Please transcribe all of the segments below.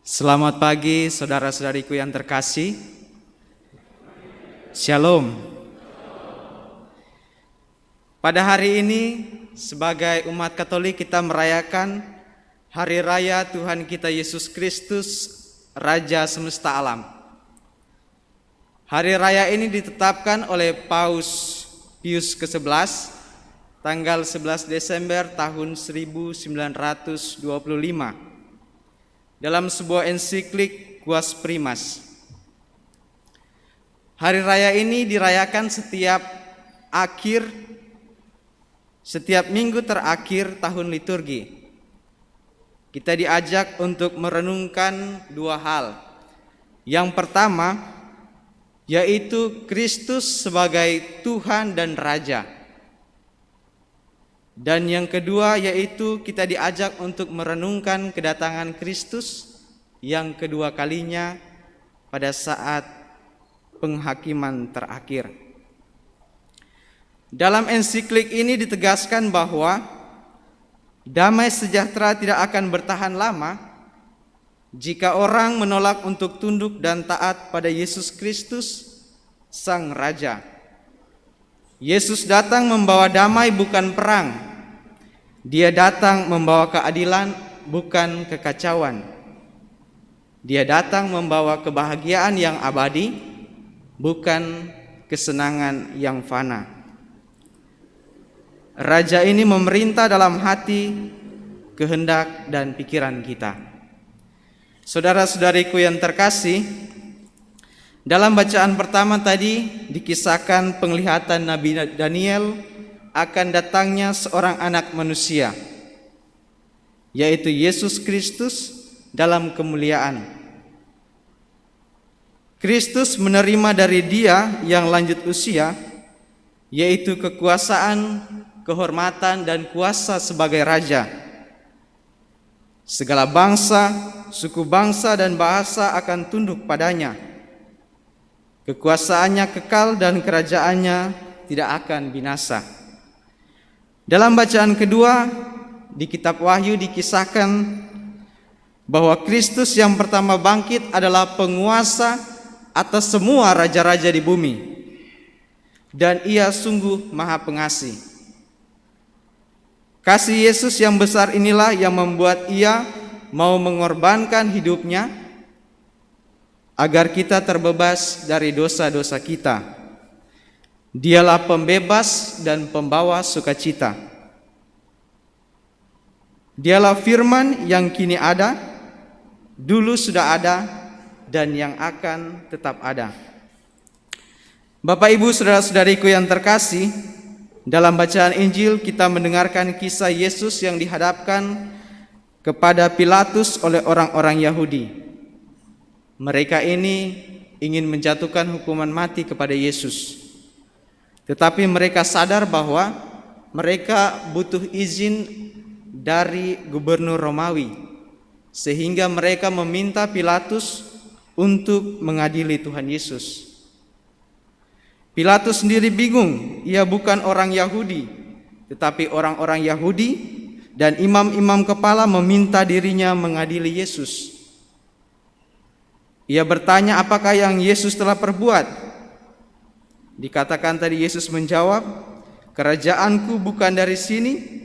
Selamat pagi saudara-saudariku yang terkasih. Shalom. Pada hari ini sebagai umat Katolik kita merayakan Hari Raya Tuhan kita Yesus Kristus, Raja Semesta Alam. Hari Raya ini ditetapkan oleh Paus Pius ke-11 tanggal 11 Desember tahun 1925 dalam sebuah ensiklik Quas Primas. Hari raya ini dirayakan setiap minggu terakhir tahun liturgi. Kita diajak untuk merenungkan dua hal. Yang pertama yaitu Kristus sebagai Tuhan dan Raja. Dan yang kedua yaitu kita diajak untuk merenungkan kedatangan Kristus yang kedua kalinya pada saat penghakiman terakhir. Dalam ensiklik ini ditegaskan bahwa damai sejahtera tidak akan bertahan lama jika orang menolak untuk tunduk dan taat pada Yesus Kristus, Sang Raja. Yesus datang membawa damai bukan perang. Dia datang membawa keadilan bukan kekacauan. Dia datang membawa kebahagiaan yang abadi bukan kesenangan yang fana. Raja ini memerintah dalam hati, kehendak dan pikiran kita. Saudara-saudariku yang terkasih, dalam bacaan pertama tadi dikisahkan penglihatan Nabi Daniel akan datangnya seorang anak manusia, yaitu Yesus Kristus dalam kemuliaan. Kristus menerima dari Dia yang lanjut usia, yaitu kekuasaan, kehormatan dan kuasa sebagai Raja. Segala bangsa, suku bangsa dan bahasa akan tunduk padanya. Kekuasaannya kekal dan kerajaannya tidak akan binasa. Dalam bacaan kedua di kitab Wahyu dikisahkan bahwa Kristus yang pertama bangkit adalah penguasa atas semua raja-raja di bumi, dan Ia sungguh Maha Pengasih. Kasih Yesus yang besar inilah yang membuat Ia mau mengorbankan hidupnya agar kita terbebas dari dosa-dosa kita. Dialah pembebas dan pembawa sukacita. Dialah firman yang kini ada, dulu sudah ada, dan yang akan tetap ada. Bapak Ibu saudara-saudariku yang terkasih, dalam bacaan Injil kita mendengarkan kisah Yesus yang dihadapkan kepada Pilatus oleh orang-orang Yahudi. Mereka ini ingin menjatuhkan hukuman mati kepada Yesus. Tetapi mereka sadar bahwa mereka butuh izin dari gubernur Romawi, sehingga mereka meminta Pilatus untuk mengadili Tuhan Yesus. Pilatus sendiri bingung, ia bukan orang Yahudi, tetapi orang-orang Yahudi dan imam-imam kepala meminta dirinya mengadili Yesus. Ia bertanya apakah yang Yesus telah perbuat. Dikatakan tadi Yesus menjawab, "Kerajaanku bukan dari sini.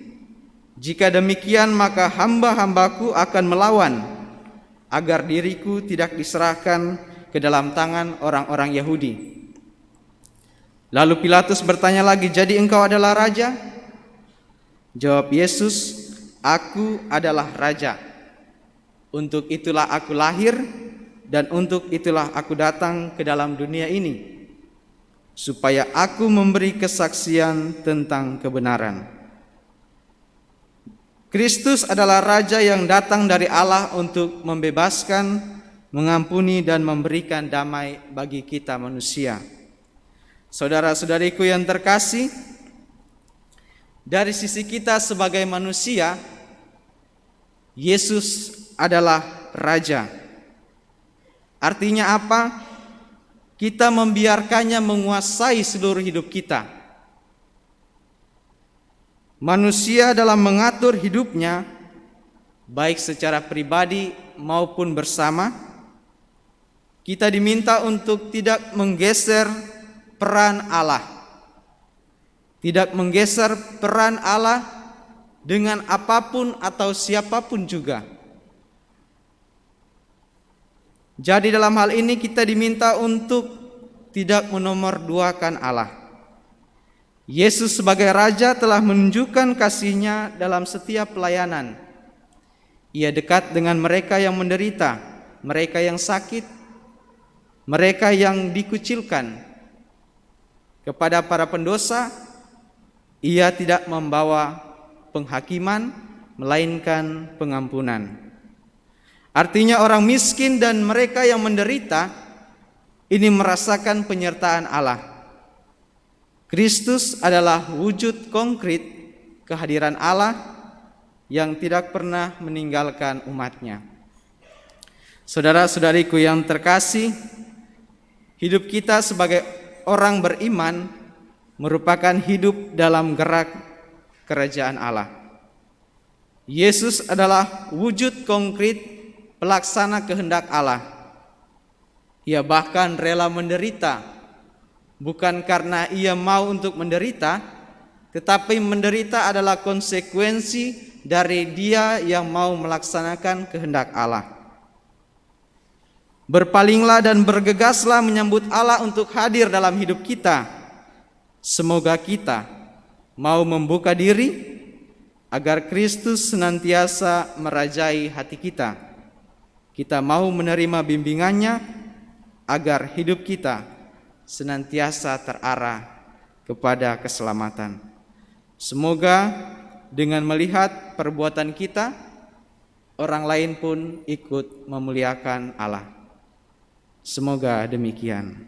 Jika demikian maka hamba-hambaku akan melawan agar diriku tidak diserahkan ke dalam tangan orang-orang Yahudi." Lalu Pilatus bertanya lagi, "Jadi engkau adalah raja?" Jawab Yesus, "Aku adalah raja. Untuk itulah aku lahir dan untuk itulah aku datang ke dalam dunia ini, supaya aku memberi kesaksian tentang kebenaran." Kristus adalah Raja yang datang dari Allah untuk membebaskan, mengampuni dan memberikan damai bagi kita manusia. Saudara-saudariku yang terkasih, dari sisi kita sebagai manusia, Yesus adalah Raja. Artinya apa? Kita membiarkannya menguasai seluruh hidup kita. Manusia dalam mengatur hidupnya baik secara pribadi maupun bersama, kita diminta untuk tidak menggeser peran Allah. Tidak menggeser peran Allah dengan apapun atau siapapun juga. Jadi dalam hal ini kita diminta untuk tidak menomorduakan Allah. Yesus sebagai Raja telah menunjukkan kasih-Nya dalam setiap pelayanan. Ia dekat dengan mereka yang menderita, mereka yang sakit, mereka yang dikucilkan. Kepada para pendosa, Ia tidak membawa penghakiman, melainkan pengampunan. Artinya orang miskin dan mereka yang menderita ini merasakan penyertaan Allah. Kristus adalah wujud konkret kehadiran Allah yang tidak pernah meninggalkan umat-Nya. Saudara-saudariku yang terkasih, hidup kita sebagai orang beriman merupakan hidup dalam gerak kerajaan Allah. Yesus adalah wujud konkret pelaksana kehendak Allah. Ia bahkan rela menderita, bukan karena Ia mau untuk menderita, tetapi menderita adalah konsekuensi dari Dia yang mau melaksanakan kehendak Allah. Berpalinglah dan bergegaslah menyambut Allah untuk hadir dalam hidup kita. Semoga kita mau membuka diri agar Kristus senantiasa merajai hati kita. Kita mau menerima bimbingannya agar hidup kita senantiasa terarah kepada keselamatan. Semoga dengan melihat perbuatan kita, orang lain pun ikut memuliakan Allah. Semoga demikian.